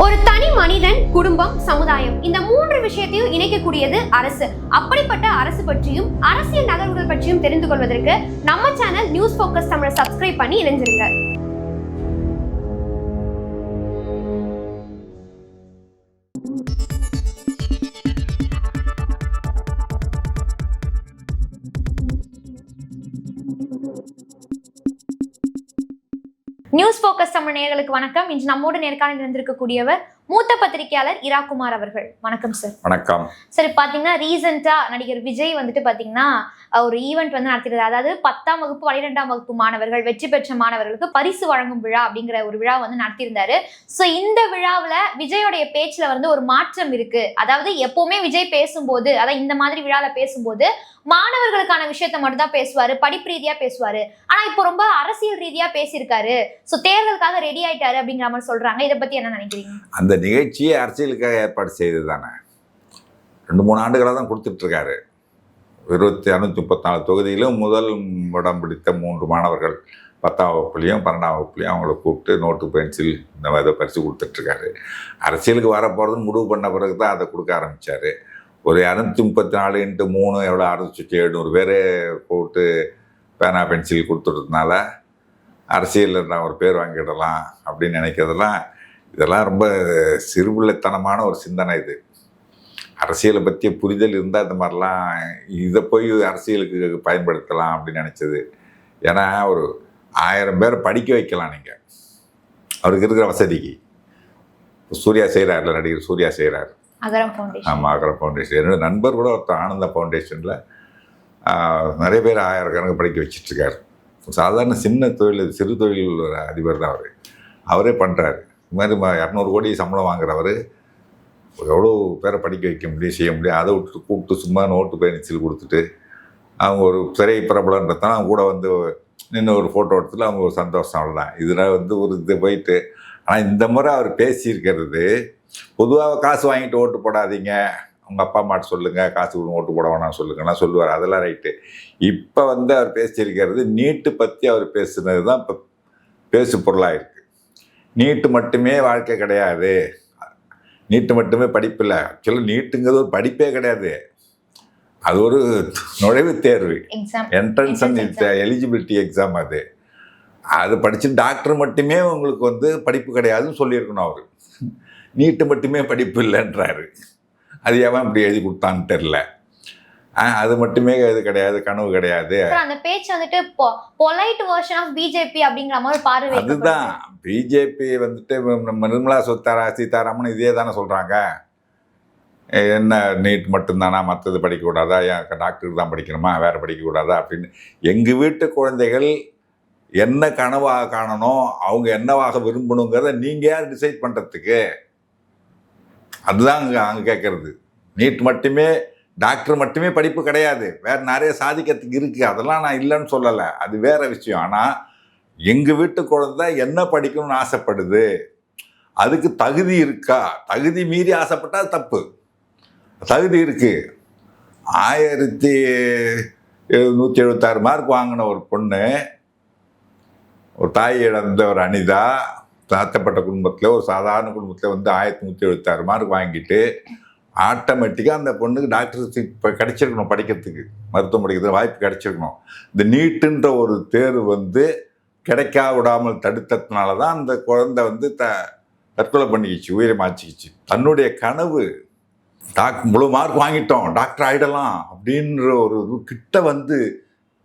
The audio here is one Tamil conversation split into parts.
ஒரு தனி மனிதன், குடும்பம், சமுதாயம் இந்த மூன்று விஷயத்தையும் இணைக்கக்கூடியது அரசு. அப்படிப்பட்ட அரசு பற்றியும் அரசியல் நகர்வுகள் பற்றியும் தெரிந்து கொள்வதற்கு நம்ம சேனல் நியூஸ் போக்கஸ் தமிழை சப்ஸ்கிரைப் பண்ணி இணைஞ்சிருங்க. நியூஸ் போக்கஸ் தமிழ் நேயர்களுக்கு வணக்கம். இன்று நம்மோடு நேர்காணலில் இருந்திருக்கக்கூடியவர் மூத்த பத்திரிகையாளர் இரா குமார் அவர்கள். வணக்கம் சார். வணக்கம். சரி, பாத்தீங்கன்னா ரீசெண்டா நடிகர் விஜய் வந்துட்டு பாத்தீங்கன்னா ஒரு ஈவெண்ட் வந்து நடத்திருக்காரு. அதாவது 10ஆம் வகுப்பு 12ஆம் வகுப்பு மாணவர்கள், வெற்றி பெற்ற மாணவர்களுக்கு பரிசு வழங்கும் விழா அப்படிங்கிற ஒரு விழா வந்து நடத்தியிருந்தாரு. ஸோ இந்த விழாவில் விஜயோடைய பேச்சுல வந்து ஒரு மாற்றம் இருக்கு. அதாவது எப்பவுமே விஜய் பேசும்போது, அதாவது இந்த மாதிரி விழாவில் பேசும்போது மாணவர்களுக்கான விஷயத்த மட்டும் தான் பேசுவாரு, படிப்பு ரீதியா பேசுவாரு. ஆனா இப்போ ரொம்ப அரசியல் ரீதியா பேசியிருக்காரு. ஸோ தேர்தலுக்காக ரெடி ஆயிட்டாரு அப்படிங்கிற மாதிரி சொல்றாங்க. இதை பத்தி என்ன நினைக்கிறீங்க? அந்த நிகழ்ச்சியை அரசியலுக்காக ஏற்பாடு செய்தது தானே. 2-3 ஆண்டுகளாக தான் கொடுத்துட்டு இருக்காரு. 234 தொகுதியிலும் முதல் இடம் பிடித்த 3 மாணவர்கள் 10ஆம் வகுப்புலையும் 12ஆம் வகுப்புலையும் அவங்கள கூப்பிட்டு நோட்டு, பென்சில் இந்த மாதிரி பரிசு கொடுத்துட்ருக்காரு. அரசியலுக்கு வரப்போகிறதுன்னு முடிவு பண்ண பிறகு தான் அதை கொடுக்க ஆரம்பித்தார். ஒரு 234 × 3 எவ்வளோ 600 பேர் போட்டு பேனா, பென்சில் கொடுத்துறதுனால அரசியலில் நான் ஒரு பேர் வாங்கிடலாம் அப்படின்னு நினைக்கிறதெல்லாம், இதெல்லாம் ரொம்ப சிறுபிள்ளைத்தனமான ஒரு சிந்தனை. இது அரசியலை பற்றிய புரிதல் இருந்தால் இந்த மாதிரிலாம் இதை போய் அரசியலுக்கு பயன்படுத்தலாம் அப்படின்னு நினச்சது. ஏன்னா ஒரு 1000 பேரை படிக்க வைக்கலாம் நீங்கள், அவருக்கு இருக்கிற வசதிக்கு. சூர்யா செய்கிறார்ல, நடிகர் சூர்யா செய்கிறார். ஆமாம், அகரம் ஃபவுண்டேஷன். என்னோட நண்பர் கூட ஒருத்தர் ஆனந்த ஃபவுண்டேஷனில் நிறைய பேர் 1000 கணக்கு படிக்க வச்சிட்ருக்கார். சாதாரண சின்ன தொழில், சிறு தொழில் அதிபர் தான் அவர். அவரே பண்ணுறாரு. இது மாதிரி 200 கோடி சம்பளம் வாங்குறவர் எவ்வளோ பேரை படிக்க வைக்க முடியும், செய்ய முடியும். அதை விட்டுட்டு கூப்பிட்டு சும்மா நோட்டு, பென்சில் கொடுத்துட்டு அவங்க ஒரு திரை பிரபலன்றதான் அவங்க கூட வந்து நின்று ஒரு ஃபோட்டோ எடுத்துல அவங்க ஒரு சந்தோஷம், அவ்வளோதான். இதில் வந்து ஒரு இது போயிட்டு. ஆனால் இந்த முறை அவர் பேசியிருக்கிறது, பொதுவாக காசு வாங்கிட்டு ஓட்டு போடாதீங்க, உங்கள் அப்பா அம்மாட்ட சொல்லுங்கள், காசு கொடுங்க, ஓட்டு போட வேணாம் சொல்லுங்கன்னா சொல்லுவார். அதெல்லாம் ரைட்டு. இப்போ வந்து அவர் பேசியிருக்கிறது நீட்டு பற்றி அவர் பேசுனது தான் இப்போ பேசு பொருளாக இருக்குது. நீட்டு மட்டுமே வாழ்க்கை கிடையாது, நீட்டு மட்டுமே படிப்பு இல்லை. ஆக்சுவலாக நீட்டுங்கிறது ஒரு படிப்பே கிடையாது, அது ஒரு நுழைவுத் தேர்வு, என்ட்ரன்ஸ் அண்ட் எலிஜிபிலிட்டி எக்ஸாம். அது படித்து டாக்டர் மட்டுமே உங்களுக்கு வந்து படிப்பு கிடையாதுன்னு சொல்லியிருக்கணும் அவர். நீட்டு மட்டுமே படிப்பு இல்லைன்றாரு. அது ஏன் இப்படி எழுதி கொடுத்தான்னு தெரில. அது மட்டுமே இது கிடையாது, கனவு கிடையாது. அந்த பேச்சு வந்துட்டு பொலைட் வெர்ஷன் ஆஃப் பிஜேபி அப்படிங்கிற மாதிரி பார்வை. அதுதான் பிஜேபி வந்துட்டு நிர்மலா சீதாராமன் இதே தானே சொல்கிறாங்க. என்ன நீட் மட்டும்தானா, மற்றது படிக்கக்கூடாதா, ஏன் டாக்டருக்கு தான் படிக்கணுமா, வேறு படிக்கக்கூடாதா அப்படின்னு. எங்கள் வீட்டு குழந்தைகள் என்ன கனவாக காணணும், அவங்க என்னவாக விரும்பணுங்கிறத நீங்கள் யார் டிசைட் பண்ணுறதுக்கு? அதுதான் அங்கே கேட்குறது. நீட் மட்டுமே, டாக்டர் மட்டுமே படிப்பு கிடையாது, வேறு நிறைய சாதிக்கிறதுக்கு இருக்குது. அதெல்லாம் நான் இல்லைன்னு சொல்லலை, அது வேறு விஷயம். ஆனால் எங்கள் வீட்டு குழந்தை என்ன படிக்கணும்னு ஆசைப்படுது, அதுக்கு தகுதி இருக்கா? தகுதி மீறி ஆசைப்பட்டால் தப்பு. தகுதி இருக்குது. 1176 மார்க் வாங்கின ஒரு பொண்ணு, ஒரு தாய் இழந்த ஒரு அனிதா, தாழ்த்தப்பட்ட குடும்பத்தில், ஒரு சாதாரண குடும்பத்தில் வந்து 1176 மார்க் வாங்கிட்டு ஆட்டோமேட்டிக்காக அந்த பொண்ணுக்கு டாக்டர் சீட் கிடச்சிருக்கணும், படிக்கிறதுக்கு, மருத்துவம் படிக்கிறதுக்கு வாய்ப்பு கிடச்சிருக்கணும். இந்த நீட்டுன்ற ஒரு தேர்வு வந்து கிடைக்கா விடாமல் தடுத்ததுனால தான் அந்த குழந்தை வந்து தற்கொலை பண்ணிக்கிச்சு, உயிரை மாச்சிக்கிச்சு. தன்னுடைய கனவு முழு மார்க் வாங்கிட்டோம், டாக்டர் ஆகிடலாம் அப்படின்ற ஒரு கிட்ட வந்து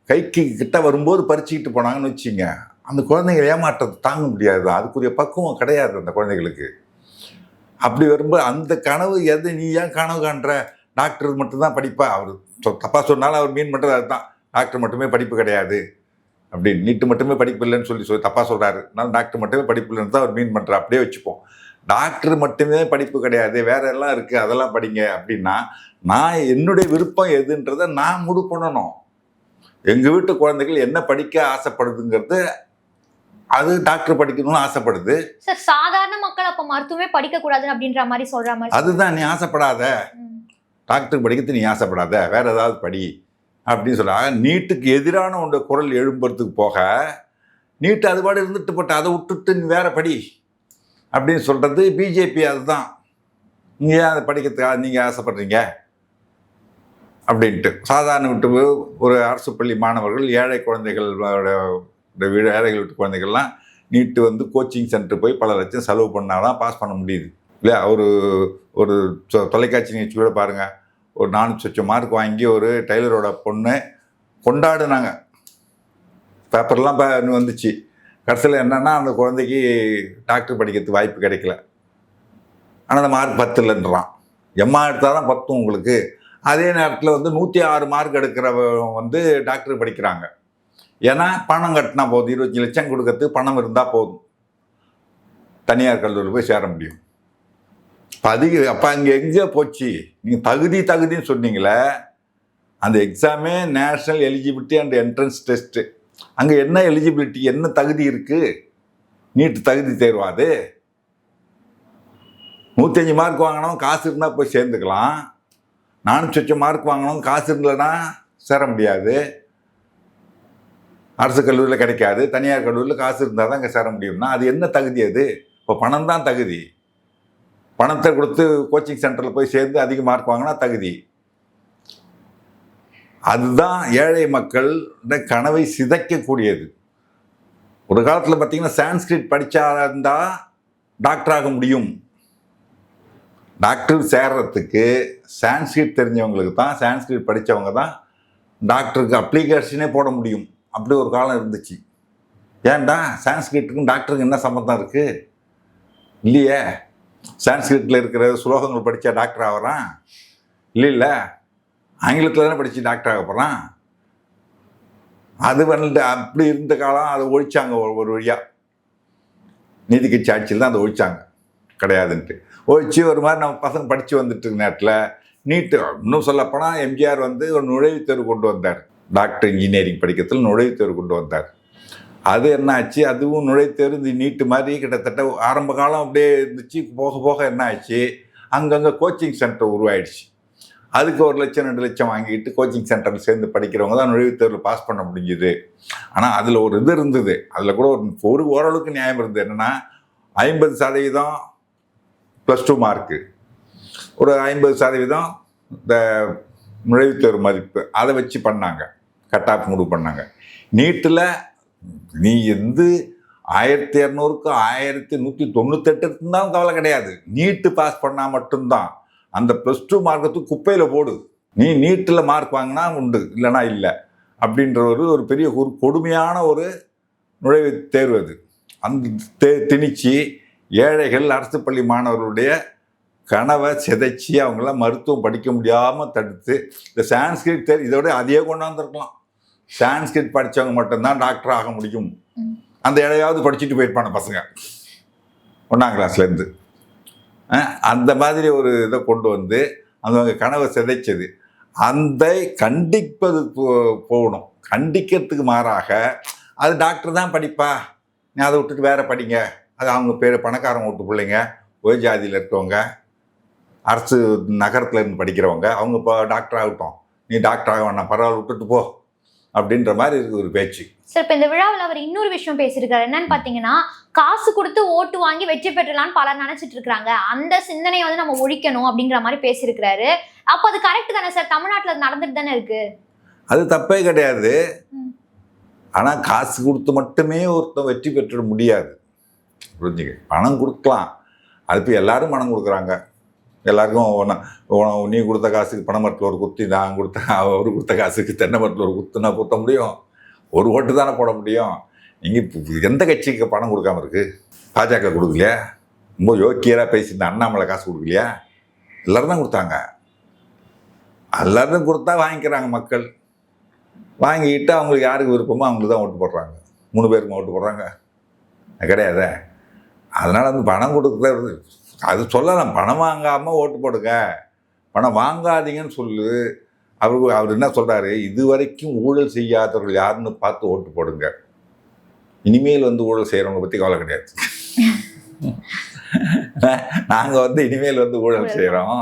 கைக்கு கிட்ட வரும்போது பறிச்சுக்கிட்டு போனாங்கன்னு வச்சுங்க, அந்த குழந்தைங்க ஏமாற்றத்தை தாங்க முடியாது. அதுக்குரிய பக்குவம் கிடையாது அந்த குழந்தைகளுக்கு. அப்படி வரும்போது அந்த கனவு எது, நீ ஏன் கனவு காண்ற, டாக்டர் மட்டும்தான் படிப்பா, அவர் தப்பாக சொன்னாலும் அவர் மீன் பண்ணுறது அதுதான், டாக்டர் மட்டுமே படிப்பு கிடையாது அப்படின்னு. நீட்டு மட்டுமே படிப்பு இல்லைன்னு சொல்லி தப்பாக சொல்கிறாரு. அதனால் டாக்டர் மட்டுமே படிப்பு இல்லைன்னு தான் அவர் மீன் பண்ணுறார். அப்படியே வச்சுப்போம். டாக்டர் மட்டுமே படிப்பு கிடையாது, வேற எல்லாம் இருக்குது, அதெல்லாம் படிங்க அப்படின்னா நான் என்னுடைய விருப்பம் எதுன்றதை நான் முடிவு பண்ணணும். எங்கள் வீட்டு குழந்தைகள் என்ன படிக்க ஆசைப்படுதுங்கிறது, அது டாக்டர் படிக்கணும்னு ஆசைப்படுது. சார், சாதாரண மக்கள் அப்ப மருத்துவமே படிக்க கூடாது அப்படின்ற மாதிரி சொல்ற மாதிரி. அதுதான், நீ ஆசைப்படாத, டாக்டர் படிக்கிறது நீ ஆசைப்படாத, வேற ஏதாவது படி அப்படின்னு சொல்றாங்க. நீட்டுக்கு எதிரான ஒன்று குரல் எழும்புறதுக்கு போக, நீட்டு அதுபாடு இருந்துட்டு போட்ட, அதை விட்டுட்டு நீ வேற படி அப்படின்னு சொல்கிறது பிஜேபி. அதுதான் நீங்கள் ஏன் அதை படிக்கிறதுக்காக நீங்கள் ஆசைப்படுறீங்க அப்படின்ட்டு. சாதாரண விட்டு ஒரு அரசு பள்ளி மாணவர்கள், ஏழை குழந்தைகள், ஏழைகள் வீட்டு குழந்தைகள்லாம் நீட்டு வந்து கோச்சிங் சென்டர் போய் பல லட்சம் செலவு பண்ணாதான் பாஸ் பண்ண முடியுது இல்லையா? ஒரு தொலைக்காட்சி நிகழ்ச்சி கூட பாருங்கள், ஒரு 400 லட்சம் மார்க் வாங்கி ஒரு டெய்லரோட பொண்ணு கொண்டாடுனாங்க, பேப்பர்லாம் வந்துச்சு. கடைசியில் என்னன்னா அந்த குழந்தைக்கு டாக்டர் படிக்கிறதுக்கு வாய்ப்பு கிடைக்கல. ஆனால் அந்த மார்க் 10 இல்லைன்றான். எம்மா எடுத்தால் தான் 10 உங்களுக்கு. அதே நேரத்தில் வந்து 106 மார்க் எடுக்கிறவங்க வந்து டாக்டர் படிக்கிறாங்க. ஏன்னா பணம் கட்டினா போதும், 25 லட்சம் கொடுக்கறதுக்கு பணம் இருந்தால் போதும், தனியார் கல்லூரியில் போய் சேர முடியும். அப்போ அங்கே எங்கே போச்சு? நீங்கள் தகுதின்னு சொன்னீங்களே, அந்த எக்ஸாமே national eligibility and entrance test. அங்கே என்ன எலிஜிபிலிட்டி, என்ன தகுதி இருக்குது? நீட்டு தகுதி தேர்வாது. 105 மார்க் வாங்கினவங்க காசு இருந்தால் போய் சேர்ந்துக்கலாம். 400 லட்சம் மார்க் வாங்கினவங்க காசு இல்லைன்னா சேர முடியாது. அரசு கல்லூரியில் கிடைக்காது, தனியார் கல்லூரியில் காசு இருந்தால் தான் இங்கே சேர முடியும்னா அது என்ன தகுதி? அது இப்போ பணம் தான் தகுதி. பணத்தை கொடுத்து கோச்சிங் சென்டரில் போய் சேர்ந்து அதிக மார்க் வாங்கினா தகுதி. அதுதான் ஏழை மக்கள் கனவை சிதைக்கக்கூடியது. ஒரு காலத்தில் பார்த்தீங்கன்னா சான்ஸ்கிரிட் படித்தா இருந்தால் டாக்டர் ஆக முடியும். டாக்டர் சேர்றதுக்கு சான்ஸ்கிரிட் தெரிஞ்சவங்களுக்கு தான், சான்ஸ்கிரிட் படித்தவங்க தான் டாக்டருக்கு அப்ளிகேஷனே போட முடியும். அப்படி ஒரு காலம் இருந்துச்சு. ஏன்டா சான்ஸ்கிரிட்டுக்கும் டாக்டருக்கு என்ன சம்மந்தம் இருக்குது? இல்லையே. சான்ஸ்கிரிட்டில் இருக்கிற ஸ்லோகங்கள் படித்தா டாக்டர் ஆகிறான்? இல்லை, ஆங்கிலத்தில் தானே படித்து டாக்டர் ஆக போகிறான். அது வந்து அப்படி இருந்த காலம். அதை ஒழிச்சாங்க ஒரு வழியாக. நீதி கட்சி ஆட்சியில் தான் அதை ஒழிச்சாங்க, கிடையாதுன்ட்டு ஒழிச்சு ஒரு மாதிரி நம்ம பசங்க படித்து வந்துட்டு இருக்க நேரத்தில் நீட்டு, இன்னும் சொல்லப்போனால் எம்ஜிஆர் வந்து ஒரு நுழைவுத்தேர்வு கொண்டு வந்தார். டாக்டர் இன்ஜினியரிங் படிக்கிறதுல நுழைவுத்தேர்வு கொண்டு வந்தார். அது என்ன ஆச்சு? அதுவும் நுழைவுத்தேர்வு இந்த நீட்டு மாதிரி கிட்டத்தட்ட ஆரம்ப காலம் அப்படியே இருந்துச்சு. போக போக என்ன ஆச்சு, அங்கங்கே கோச்சிங் சென்டர் உருவாயிடுச்சு. அதுக்கு 1 லட்சம் 2 லட்சம் வாங்கிட்டு கோச்சிங் சென்டரில் சேர்ந்து படிக்கிறவங்க தான் நுழைவுத்தேர்வில் பாஸ் பண்ண முடிஞ்சுது. ஆனால் அதில் ஒரு இது இருந்தது, அதில் கூட ஒரு ஓரளவுக்கு நியாயம் இருந்தது. என்னென்னா 50% +2 மார்க்கு, ஒரு 50% இந்த நுழைவுத்தேர்வு மதிப்பு, அதை வச்சு பண்ணாங்க, கட் ஆஃப் முடிவு பண்ணாங்க. நீட்டில் நீ 1200க்கு 1198 இருந்தாலும் கவலை கிடையாது. நீட்டு பாஸ் பண்ணால் மட்டும்தான். அந்த +2 மார்க்கத்துக்கு குப்பையில் போடு. நீ நீட்டில் மார்க் வாங்கினா உண்டு, இல்லைனா இல்லை அப்படின்ற ஒரு பெரிய ஒரு கொடுமையான ஒரு நுழைவுத் தேர்வு அது. அந்த திணிச்சு ஏழைகள் அரசு பள்ளி மாணவர்களுடைய கனவை சிதைச்சி அவங்களாம் மருத்துவம் படிக்க முடியாமல் தடுத்து இந்த சான்ஸ்கிரிட் இதோட அதையே கொண்டாந்துருக்கலாம். சான்ஸ்கிரிட் படித்தவங்க மட்டும்தான் டாக்டர் ஆக முடியும். அந்த இடையாவது படிச்சுட்டு போயிருப்பான பசங்க 1ஆம் கிளாஸ்லேருந்து. அந்த மாதிரி ஒரு இதை கொண்டு வந்து அவங்க கனவை சிதைச்சது. அந்த கண்டிப்பது போகணும். கண்டிக்கிறதுக்கு மாறாக அது டாக்டர் தான் படிப்பா, நீ அதை விட்டுட்டு வேற படிங்க, அது அவங்க பேர் பணக்காரங்க விட்டு பிள்ளைங்க, உயர் ஜாதியில் இருக்கவங்க, அரசு நகரத்தில் இருந்து படிக்கிறவங்க, அவங்க இப்போ டாக்டர் ஆகட்டும், நீ டாக்டர் ஆக வேணாம், பரவாயில்ல விட்டுட்டு போ அப்படின்ற மாதிரி இருக்கு ஒரு பேச்சு. சார், இப்போ இந்த விழாவில் அவர் இன்னொரு விஷயம் பேசியிருக்காரு. என்னன்னு பார்த்தீங்கன்னா, காசு கொடுத்து ஓட்டு வாங்கி வெற்றி பெற்றலான்னு பலர் நினைச்சிட்டு இருக்காங்க. அந்த சிந்தனையை வந்து நம்ம ஒழிக்கணும் அப்படிங்கிற மாதிரி பேசியிருக்கிறாரு. அப்போ அது கரெக்ட் தானே சார்? தமிழ்நாட்டில் நடந்துட்டு தானே இருக்கு. அது தப்பே கிடையாது. ஆனால் காசு கொடுத்து மட்டுமே ஒருத்தன் வெற்றி பெற்ற முடியாது. புரிஞ்சுக்க, பணம் கொடுக்கலாம். அதுக்கு எல்லாரும் பணம் கொடுக்குறாங்க. எல்லாருக்கும் நீ கொடுத்த காசுக்கு பனை மரத்தில் ஒரு குத்தி, நான் கொடுத்த அவர் கொடுத்த காசுக்கு தென்னை மரத்தில் ஒரு குத்துனா குத்த முடியும்? ஒரு ஓட்டு தானே போட முடியும். நீங்கள் எந்த கட்சிக்கு பணம் கொடுக்காம இருக்குது? பாஜக கொடுக்கலையா? ரொம்ப யோக்கியராக பேசியிருந்த அண்ணாமலை காசு கொடுக்கலையா? எல்லோரும் தான் கொடுத்தாங்க. எல்லோரும் கொடுத்தா வாங்கிக்கிறாங்க மக்கள். வாங்கிக்கிட்டு அவங்களுக்கு யாருக்கு விருப்பமோ அவங்களுக்கு தான் ஓட்டு போடுறாங்க. 3 பேருக்கு ஓட்டு போடுறாங்க கிடையாது. அதனால் வந்து பணம் கொடுக்குறது அது சொல்லலாம். பணம் வாங்காமல் ஓட்டு போடுங்க, பணம் வாங்காதீங்கன்னு சொல்லு. அவர் என்ன சொல்கிறாரு, இது வரைக்கும் ஊழல் செய்யாதவர்கள் யாருன்னு பார்த்து ஓட்டு போடுங்க, இனிமேல் வந்து ஊழல் செய்கிறவங்க பற்றி கவலை கிடையாது. நாங்கள் வந்து இனிமேல் வந்து ஊழல் செய்கிறோம்,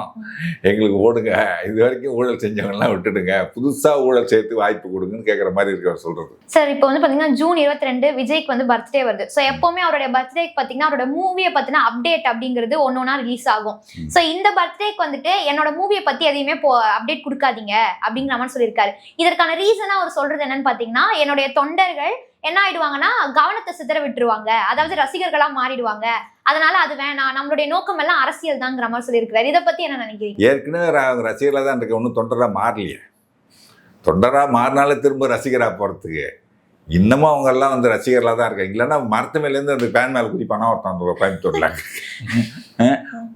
எங்களுக்கு ஓடுங்க, இது வரைக்கும் ஊழல் செஞ்சவங்கலாம் விட்டுடுங்க, புதுசாக ஊழல் செய்யறதுக்கு வாய்ப்பு கொடுங்கன்னு கேட்குற மாதிரி இருக்கு அவர் சொல்கிறது. சார் இப்போ வந்து பார்த்தீங்கன்னா ஜூன் 22 விஜய்க்கு வந்து பர்த்டே வருது. ஸோ எப்போவுமே அவருடைய பர்த்டேக்கு பார்த்தீங்கன்னா அவரோட மூவியை பற்றின அப்டேட் அப்படிங்கிறது ஒன்று ரிலீஸ் ஆகும். ஸோ இந்த பர்த்டேக்கு வந்துட்டு என்னோட மூவியை பற்றி எதையுமே அப்டேட் கொடுக்காதீங்க அப்படிங்கிற மாதிரி சொல்லியிருக்காரு. இதற்கான ரீசனாக அவர் சொல்கிறது என்னன்னு பார்த்தீங்கன்னா, என்னுடைய தொண்டர்கள் என்ன ஆயிடுவாங்கன்னா கவனத்தை சிதற விட்டுருவாங்க, அதாவது ரசிகர்களா மாறிடுவாங்க, அதனால அது வேணாம், நம்மளுடைய நோக்கம் எல்லாம் அரசியல் தாங்கிற மாதிரி சொல்லியிருக்கிறாரு. இதை பத்தி என்ன நினைக்கிறீங்க? ஏற்கனவே ரசிகர்களாக தான் இருக்கு, ஒன்றும் தொண்டராக மாறலையே. தொண்டராக மாறினாலே திரும்ப ரசிகராக போகிறதுக்கு இன்னமும் அவங்க எல்லாம் வந்து ரசிகர்களாக தான் இருக்காங்க. இல்லைன்னா மரத்து மேலேருந்து அந்த பேன் மேலே குதிப்பானா ஒருத்தன் கோயம்புத்தூர்ல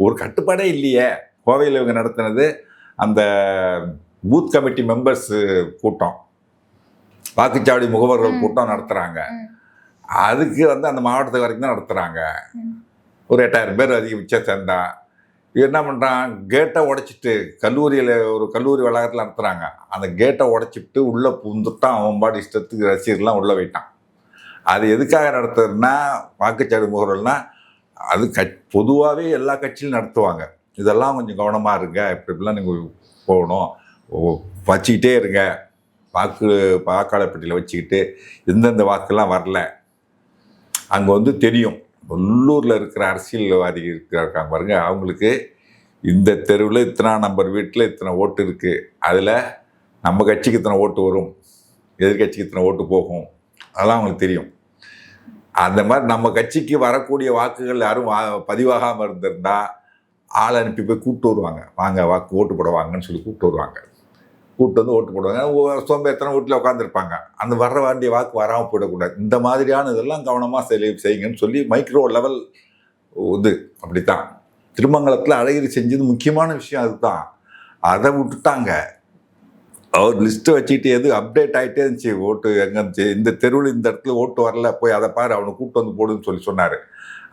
ஒரு கட்டுப்பாடே இல்லையே. கோவையில் இவங்க நடத்தினது அந்த பூத் கமிட்டி மெம்பர்ஸ் கூட்டம், வாக்குச்சாவடி முகவர்கள் கூட்டம் நடத்துகிறாங்க. அதுக்கு வந்து அந்த மாவட்டத்துக்கு வரைக்கும் தான் நடத்துகிறாங்க. ஒரு 8000 பேர் அதிகபட்சம் சேர்ந்தா என்ன பண்ணுறான், கேட்டை உடைச்சிட்டு கல்லூரியில் ஒரு கல்லூரி வளாகத்தில் நடத்துகிறாங்க. அந்த கேட்டை உடைச்சிட்டு உள்ளே புந்துட்டான், அவன் பாடி இஷ்டத்துக்கு ரசிகர்லாம் உள்ளே வைட்டான். அது எதுக்காக நடத்துறதுன்னா, வாக்குச்சாவடி முகவர்கள்னா அது பொதுவாகவே எல்லா கட்சியிலும் நடத்துவாங்க. இதெல்லாம் கொஞ்சம் கவனமாக இருங்க, இப்படிலாம் நீங்கள் போகணும், வச்சுக்கிட்டே இருங்க, வாக்காளர் பெட்டியில் வச்சுக்கிட்டு எந்தெந்த வாக்கெல்லாம் வரல. அங்கே வந்து தெரியும் உள்ளூரில் இருக்கிற அரசியல்வாதி இருக்காங்க பாருங்க, அவங்களுக்கு இந்த தெருவில் இத்தனை நம்பர் வீட்டில் இத்தனை ஓட்டு இருக்குது, அதில் நம்ம கட்சிக்கு இத்தனை ஓட்டு வரும், எதிர்கட்சிக்கு இத்தனை ஓட்டு போகும், அதெல்லாம் அவங்களுக்கு தெரியும். அந்த மாதிரி நம்ம கட்சிக்கு வரக்கூடிய வாக்குகள் யாரும் பதிவாகாமல் இருந்திருந்தா ஆள் அனுப்பி போய் கூப்பிட்டு வருவாங்க, வாங்க வாக்கு ஓட்டு போட வாங்கன்னு சொல்லி கூப்பிட்டு வருவாங்க. கூப்பிட்டு வந்து ஓட்டு போடுவாங்க. சோம்பேறித்தனை வீட்டில் உட்காந்துருப்பாங்க. அந்த வர வேண்டிய வாக்கு வராமல் போயிடக்கூடாது. இந்த மாதிரியான இதெல்லாம் கவனமாக செய்யுங்கன்னு சொல்லி மைக்ரோ லெவல் இது அப்படித்தான். திருமங்கலத்தில் அழகிரி செஞ்சது முக்கியமான விஷயம் அதுதான். அதை விட்டுட்டாங்க. அவர் லிஸ்ட்டு வச்சுக்கிட்டு எது அப்டேட் ஆகிட்டே இருந்துச்சு, ஓட்டு எங்கே இருந்துச்சு, இந்த தெருவில் இந்த இடத்துல ஓட்டு வரல, போய் அதை பாரு, அவனை கூப்பிட்டு வந்து போடுன்னு சொல்லி சொன்னார்.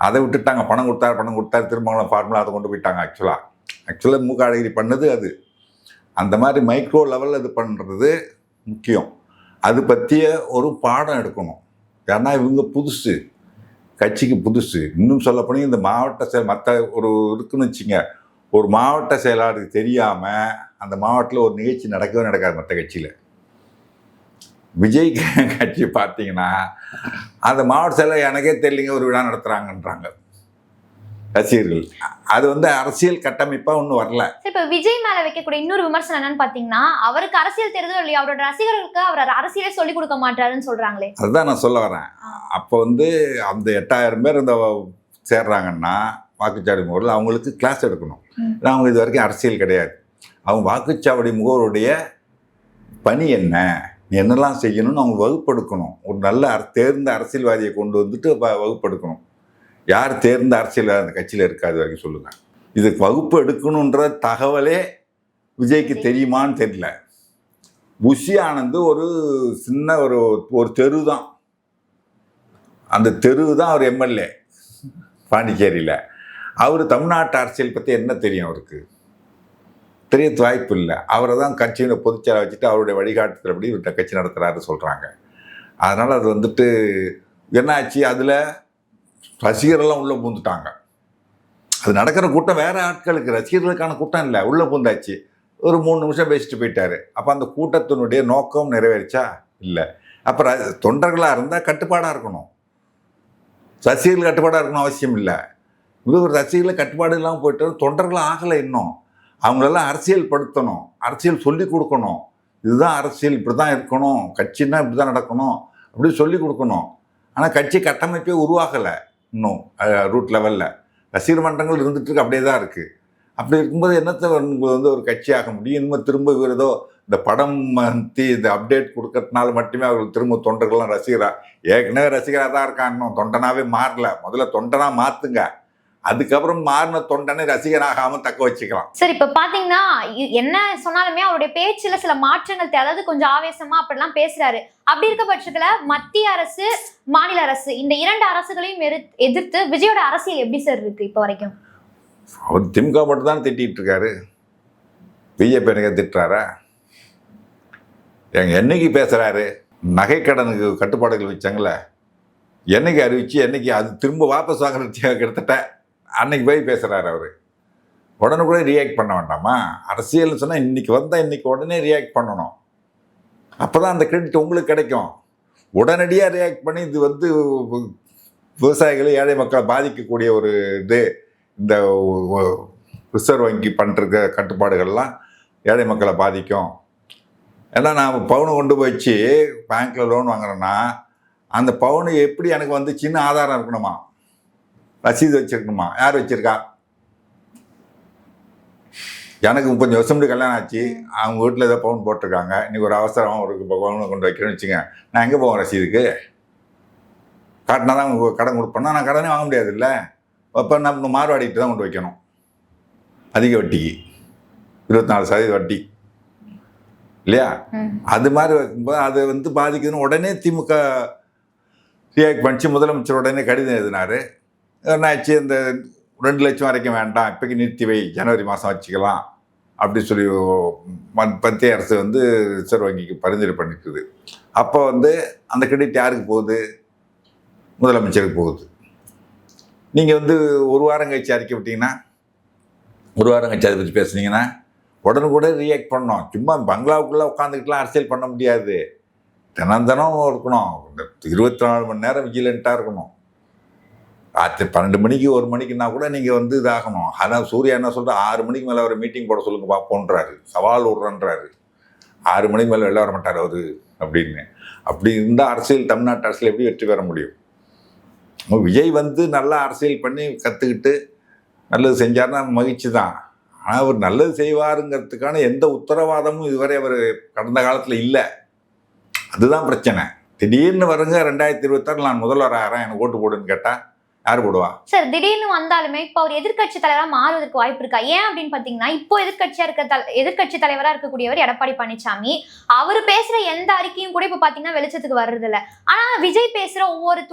அதை விட்டுட்டாங்க. பணம் கொடுத்தாரு திருமங்கலம் ஃபார்முலா அதை கொண்டு போயிட்டாங்க. ஆக்சுவலாக மூக்க அழகிரி பண்ணது அது. அந்த மாதிரி மைக்ரோ லெவலில் இது பண்ணுறது முக்கியம். அது பற்றிய ஒரு பாடம் எடுக்கணும். ஏன்னா இவங்க புதுசு, கட்சிக்கு புதுசு. இன்னும் சொல்லப்போனால் இந்த மாவட்ட மற்ற ஒரு இருக்குன்னு வச்சுங்க, ஒரு மாவட்ட செயலாளருக்கு தெரியாமல் அந்த மாவட்டத்தில் ஒரு நிகழ்ச்சி நடக்கவே நடக்காது மற்ற கட்சியில். விஜய் கட்சி பார்த்தீங்கன்னா அந்த மாவட்ட செயலர் எனக்கே தெரியலிங்க ஒரு விழா நடத்துகிறாங்கன்றாங்க ரசிகர்கள். அது வந்து அரசியல் கட்டமைப்பா ஒன்றும் வரல. இப்போ விஜய் மேல வைக்கக்கூடிய இன்னொரு விமர்சனம் என்னன்னு பாத்தீங்கன்னா, அவருக்கு அரசியல் தெரியுதோ இல்லையா, அவரோட ரசிகர்களுக்கு அவர் அரசியலே சொல்லி கொடுக்க மாட்டாருன்னு சொல்றாங்களே. அதுதான் நான் சொல்ல வரேன். அப்போ வந்து அந்த 8000 பேர் இந்த சேர்றாங்கன்னா வாக்குச்சாவடி முகவர்கள் அவங்களுக்கு கிளாஸ் எடுக்கணும். அவங்க இது வரைக்கும் அரசியல் கிடையாது. அவங்க வாக்குச்சாவடி முகவருடைய பணி என்ன, என்னெல்லாம் செய்யணும்னு அவங்க வகுப்பெடுக்கணும். ஒரு நல்ல தேர்ந்த அரசியல்வாதியை கொண்டு வந்துட்டு வகுப்பெடுக்கணும். யார் தேர்ந்த அரசியல் அந்த கட்சியில் இருக்காது வரைக்கும் சொல்லுங்கள். இதுக்கு வகுப்பு எடுக்கணுன்ற தகவலே விஜய்க்கு தெரியுமான்னு தெரியல. புஷி ஆனந்த் ஒரு சின்ன ஒரு தெரு தான், அந்த தெரு தான் அவர் எம்எல்ஏ பாண்டிச்சேரியில். அவர் தமிழ்நாட்டு அரசியல் பற்றி என்ன தெரியும், அவருக்கு தெரிய வாய்ப்பு இல்லை. அவரை தான் கட்சியில் பொதுச்செயலாளர் வச்சுட்டு அவருடைய வழிகாட்டுதல்படி இவர்கிட்ட கட்சி நடத்துகிறாரு சொல்கிறாங்க. அதனால் அது வந்துட்டு என்ன ஆச்சு, அதில் ரசிகர்கள்லாம் உள்ளே பூந்துட்டாங்க. அது நடக்கிற கூட்டம் வேறு ஆட்களுக்கு, ரசிகர்களுக்கான கூட்டம் இல்லை. உள்ளே பூந்தாச்சு. ஒரு 3 நிமிஷம் பேசிட்டு போயிட்டாரு. அப்போ அந்த கூட்டத்தினுடைய நோக்கம் நிறைவேறிச்சா? இல்லை. அப்புறம் தொண்டர்களாக இருந்தால் கட்டுப்பாடாக இருக்கணும், ரசிகர்கள் கட்டுப்பாடாக இருக்கணும் அவசியம் இல்லை. இது ஒரு ரசிகர்கள் கட்டுப்பாடு இல்லாமல் போயிட்டு தொண்டர்களும் ஆகலை. இன்னும் அவங்களெல்லாம் அரசியல் படுத்தணும், அரசியல் சொல்லி கொடுக்கணும். இதுதான் அரசியல், இப்படி தான் இருக்கணும், கட்சின்னா இப்படி தான் நடக்கணும் அப்படி சொல்லி கொடுக்கணும். ஆனால் கட்சி கட்டமைப்பே உருவாகலை இன்னும் ரூட் லெவலில். ரசிகர் மன்றங்கள் இருந்துகிட்ருக்கு, அப்படியே தான் இருக்குது. அப்படி இருக்கும்போது என்னத்தை வந்து ஒரு கட்சியாக முடியும்? இன்னும் திரும்ப ஏதோ இந்த படம் இந்த அப்டேட் கொடுக்கறதுனால மட்டுமே அவர்கள் திரும்ப தொண்டர்கள்லாம் ஏற்கனவே ரசிகராக தான் இருக்காங்க, இன்னும் தொண்டனாகவே மாறல. முதல்ல தொண்டனாக மாற்றுங்க, அதுக்கப்புறம் மாறின தொண்டனை ரசிகராகாமல் தக்க வச்சுக்கலாம். சார் இப்போ பார்த்தீங்கன்னா என்ன சொன்னாலுமே அவருடைய பேச்சில் சில மாற்றங்கள், அதாவது கொஞ்சம் ஆவேசமா அப்படிலாம் பேசுறாரு. அப்படி இருக்க பட்சத்தில் மத்திய அரசு மாநில அரசு இந்த 2 அரசுகளையும் எதிர்த்து விஜயோட அரசியல் எப்படி சார் இருக்கு இப்போ வரைக்கும்? அவர் திமுக மட்டும் தான் திட்டிகிட்டு இருக்காரு, பிஜேபி எனக்கு திட்டுறாரா? என்னைக்கு பேசுகிறாரு? நகைக்கடனுக்கு கட்டுப்பாடுகள் வச்சாங்களே, என்னைக்கு அறிவிச்சு என்னைக்கு அது திரும்ப வாபஸ் வாங்குறது கிட்டத்தட்ட அன்னைக்கு போய் பேசுகிறாரு அவர். உடனுக்குள்ளே ரியாக்ட் பண்ண வேண்டாமா? அரசியல்னு சொன்னால் இன்றைக்கி வந்தால் இன்றைக்கி உடனே ரியாக்ட் பண்ணணும். அப்போ தான் அந்த கிரெடிட் உங்களுக்கு கிடைக்கும். உடனடியாக ரியாக்ட் பண்ணி இது வந்து விவசாயிகள் ஏழை மக்களை பாதிக்கக்கூடிய ஒரு இது, இந்த ரிசர்வ் வங்கி பண்ணுற கட்டுப்பாடுகள்லாம் ஏழை மக்களை பாதிக்கும். ஏன்னா நான் பவுனை கொண்டு போயிடுச்சு பேங்க்கில் லோன் வாங்குறேன்னா அந்த பவுனு எப்படி எனக்கு வந்து சின்ன ஆதாரம் இருக்கணுமா, ரசீது வச்சுருக்கணுமா? யார் வச்சுருக்கா? எனக்கு 35 வருஷம் முன்னாடி கல்யாணம் ஆச்சு, அவங்க வீட்டில் ஏதோ பவுன் போட்டிருக்காங்க, இன்றைக்கி ஒரு அவசரம் ஒரு பவுனை கொண்டு வைக்கிறேன்னு வச்சுங்க, நான் எங்கே போவேன் ரசீதுக்கு? காட்டினா தான் அவங்க கடன் கொடுப்பேன்னா நான் கடனே வாங்க முடியாது இல்லை. அப்போ நம்ம மார்வாடிட்டு தான் கொண்டு வைக்கணும், அதிக வட்டிக்கு 24% வட்டி இல்லையா? அது மாதிரி வைக்கும்போது அது வந்து பாதிக்குதுன்னு உடனே திமுக ரியாக்ட் பண்ணிச்சு. முதலமைச்சர் உடனே கடிதம் எழுதினார். என்னாச்சு, இந்த 2 லட்சம் வரைக்கும் வேண்டாம், இப்போக்கி நிறுத்தி வை, ஜனவரி மாதம் வச்சுக்கலாம் அப்படி சொல்லி மத்திய அரசு வந்து ரிசர்வ் வங்கிக்கு பரிந்துரை பண்ணிட்டுது. அப்போ வந்து அந்த கிரெடிட் யாருக்கு போகுது? முதலமைச்சருக்கு போகுது. நீங்கள் வந்து ஒரு வாரம் கழிச்சு அறிக்கை விட்டீங்கன்னா, ஒரு வாரம் கழிச்சு அதை பற்றி பேசுனீங்கன்னா உடனுக்குடன் ரியாக்ட் பண்ணணும். சும்மா பங்களாவுக்குள்ளே உட்காந்துக்கிட்டுலாம் அரசியல் பண்ண முடியாது. தினம் இருக்கணும், 24 மணி நேரம் விஜிலண்ட்டாக இருக்கணும். ராத்திரி 12 மணிக்கு 1 மணிக்குன்னா கூட நீங்கள் வந்து இதாகணும். ஆனால் சூர்யா என்ன சொல்கிற, 6 மணிக்கு மேலே அவர் மீட்டிங் போட சொல்லுங்க பார்ப்போன்றாரு, சவால் விட்றன்றாரு. 6 மணிக்கு மேலே வெளில வர மாட்டார் அவர் அப்படின்னு. அப்படி இருந்தால் அரசியல், தமிழ்நாட்டு அரசியல் எப்படி வெற்றி பெற முடியும்? விஜய் வந்து நல்லா அரசியல் பண்ணி கற்றுக்கிட்டு நல்லது செஞ்சார்னா மகிழ்ச்சி தான். ஆனால் அவர் நல்லது செய்வாருங்கிறதுக்கான எந்த உத்தரவாதமும் இதுவரை அவர் கடந்த காலத்தில் இல்லை. அதுதான் பிரச்சனை. திடீர்னு வருங்க 2026 நான் முதல்வர் ஆகிறேன், எனக்கு ஓட்டு போடுன்னு கேட்டால் யார் போடுவா? சார் திடீர்னு வந்தாலுமே இப்போ அவர் எதிர்க்கட்சி தலைவராக மாறுவதற்கு வாய்ப்பு இருக்கா? ஏன் அப்படின்னு பார்த்தீங்கன்னா, இப்போ எதிர்க்கட்சி தலைவராக இருக்கக்கூடியவர் எடப்பாடி பழனிசாமி. அவர் பேசுற எந்த அறிக்கையும் கூட இப்போ பார்த்தீங்கன்னா வெளிச்சத்துக்கு வர்றது இல்லை. ஆனால் விஜய் பேசுற ஒவ்வொரு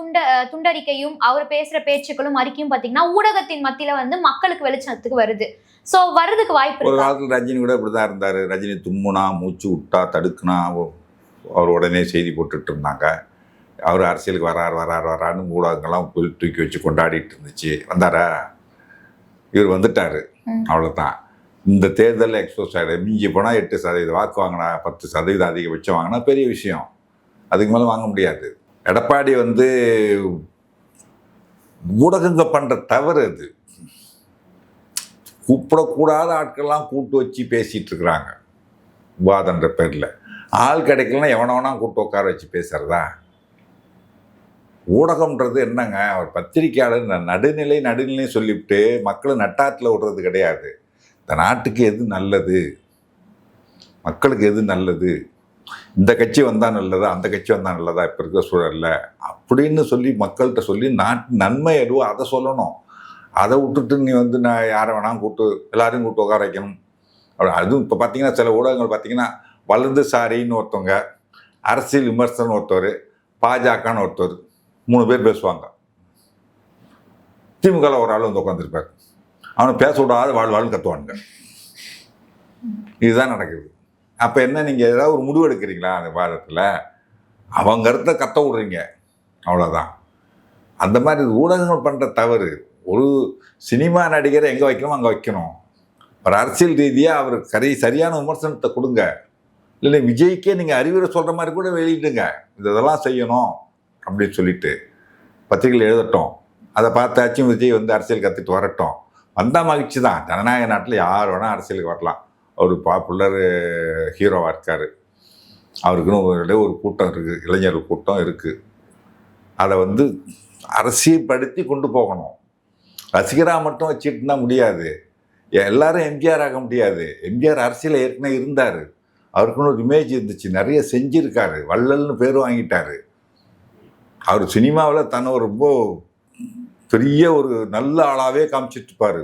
துண்டறிக்கையும் அவர் பேசுற பேச்சுக்களும் அறிக்கையும் பார்த்தீங்கன்னா ஊடகத்தின் மத்தியில வந்து மக்களுக்கு வெளிச்சத்துக்கு வருது. ஸோ வர்றதுக்கு வாய்ப்பு ஒரு இருக்கு. காலத்தில் ரஜினி கூட இப்படி தான் இருந்தார். ரஜினி தும்முனா, மூச்சு விட்டா, தடுக்குனா அவர் உடனே செய்தி போட்டுட்டு இருந்தாங்க. அவர் அரசியலுக்கு வரான்னு ஊடகங்கள்லாம் தூக்கி வச்சு கொண்டாடிட்டு இருந்துச்சு. வந்தாரா? இவர் வந்துட்டார், அவ்வளோதான். இந்த தேர்தலில் எக்ஸ்போஸ் ஆகிடும். மிஞ்சி போனால் 8% வாக்கு வாங்கினா, 10% அதிகபட்சம் வாங்கினா பெரிய விஷயம். அதுக்கு மேலே வாங்க முடியாது. எடப்பாடி வந்து ஊடகங்கள் பண்ணுற தவறு அது. கூப்பிடக்கூடாத ஆட்கள்லாம் கூப்பிட்டு வச்சு பேசிகிட்டு இருக்கிறாங்க விவாதன்ற பேரில். ஆள் கிடைக்கலன்னா எவனவனா கூப்பிட்டு உட்கார வச்சு பேசுகிறதா? ஊடகம்ன்றது என்னங்க, அவர் பத்திரிக்கையாளர் நடுநிலை சொல்லிவிட்டு மக்களை நட்டாத்தில் விடுறது கிடையாது. இந்த நாட்டுக்கு எது நல்லது, மக்களுக்கு எது நல்லது, இந்த கட்சி வந்தால் நல்லதா, அந்த கட்சி வந்தால் நல்லதா இப்போ இருக்கிற சூழலில் அப்படின்னு சொல்லி மக்கள்கிட்ட சொல்லி நாட்டு நன்மை எதுவோ அதை சொல்லணும். அதை விட்டுட்டு நீ வந்து நான் யாரை வேணாலும் எல்லாரையும் கூப்பிட்டு உட்கார வைக்கணும். அதுவும் இப்போ பார்த்தீங்கன்னா சில ஊடகங்கள் பார்த்தீங்கன்னா வலதுசாரின்னு ஒருத்தவங்க, அரசியல் விமர்சனம் ஒருத்தவர், பாஜகன்னு ஒருத்தர், 3 பேர் பேசுவாங்க. திமுகவில் ஒரு ஆள் வந்து உட்காந்துருப்பார், அவனை பேச விடாத வாழ்வாள்னு கத்துவானுங்க. இதுதான் நடக்குது. அப்போ என்ன, நீங்கள் ஏதாவது ஒரு முடிவு எடுக்கிறீங்களா அந்த வாதத்தில்? அவங்க கருத்தை கத்த விடுறீங்க, அவ்வளோதான். அந்த மாதிரி ஊடகங்கள் பண்ணுற தவறு. ஒரு சினிமா நடிகரை எங்கே வைக்கணுமோ அங்கே வைக்கணும். ஒரு அரசியல் ரீதியாக அவர் சரியான விமர்சனத்தை கொடுங்க. இல்லை விஜய்க்கே நீங்கள் அறிவுரை சொல்கிற மாதிரி கூட வெளியிடுங்க, இதெல்லாம் செய்யணும் அப்படின்னு சொல்லிட்டு பத்திரிகையில் எழுதட்டும். அதை பார்த்தாச்சும் விஜய் வந்து அரசியல் கற்றுட்டு வரட்டும். வந்தால் மகிழ்ச்சி தான். ஜனநாயக நாட்டில் யார் வேணால் அரசியலுக்கு வரலாம். அவர் பாப்புலர் ஹீரோவாக இருக்கார். அவருக்குன்னு ஒரு கூட்டம் இருக்குது, இளைஞர் கூட்டம் இருக்குது. அதை வந்து அரசியல்படுத்தி கொண்டு போகணும். ரசிகராக மட்டும் வச்சுட்டு இருந்தால் முடியாது. எல்லாரும் எம்ஜிஆர் ஆக முடியாது. எம்ஜிஆர் அரசியல் ஏற்கனவே இருந்தார், அவருக்குன்னு ஒரு இமேஜ் இருந்துச்சு, நிறைய செஞ்சுருக்காரு, வள்ளல்னு பேர் வாங்கிட்டார். அவர் சினிமாவில் தன்னை ரொம்ப பெரிய ஒரு நல்ல ஆளாகவே காமிச்சிட்ருப்பார்.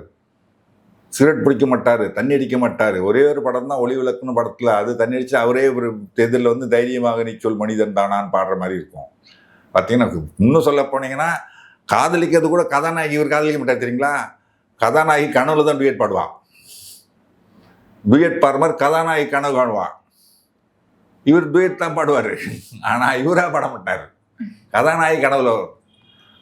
சிகரெட் பிடிக்க மாட்டார், தண்ணி அடிக்க மாட்டார். ஒரே ஒரு படம் தான் ஒளி விளக்குன்னு படத்தில், அது தண்ணி அடித்து அவரே ஒரு தேர்தலில் வந்து தைரியமாக நீ சொல் மனிதன் தானான்னு பாடுற மாதிரி இருக்கும். பார்த்தீங்கன்னா இன்னும் சொல்ல போனீங்கன்னா காதலிக்கிறது கூட கதாநாயகி இவர் காதலிக்க மாட்டார் தெரியுங்களா? கதாநாயகி கனவுல தான் டுயட் பாடுவான். டுயட் பாடுற மாதிரி கதாநாயகி கனவு காணுவான். இவர் டுயட் தான் பாடுவார், ஆனால் இவராக பாட மாட்டார். கதாநாயகி கனவுல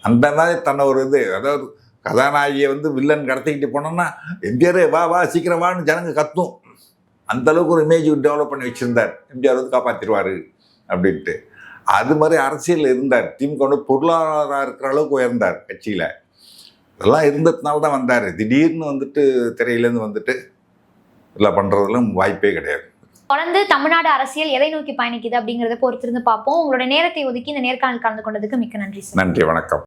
அந்த மாதிரி தன்னை ஒரு இது, அதாவது கதாநாயகியை வந்து வில்லன் கடத்திக்கிட்டு போனோம்னா எம்ஜிஆர் வா வா சீக்கிரம் வான்னு ஜனங்க கத்தும். அந்த அளவுக்கு ஒரு இமேஜ் டெவலப் பண்ணி வச்சிருந்தார். எம்ஜிஆர் வந்து காப்பாற்றிடுவார் அப்படின்ட்டு. அது மாதிரி அரசியல் இருந்தார். திமுக வந்து பொருளாதாரம் இருக்கிற அளவுக்கு உயர்ந்தார் கட்சியில். இதெல்லாம் இருந்ததுனால தான் வந்தார். திடீர்னு வந்துட்டு திரையிலேருந்து வந்துட்டு இதெல்லாம் பண்ணுறதுலாம் வாய்ப்பே கிடையாது. தொடர்ந்து தமிழ்நாடு அரசியல் எதை நோக்கி பயணிக்குது அப்படிங்கிறத பொறுத்திருந்து பார்ப்போம். உங்களோட நேரத்தை ஒதுக்கி இந்த நேர்காணல் கலந்து கொண்டதுக்கு மிக்க நன்றி சார். நன்றி, வணக்கம்.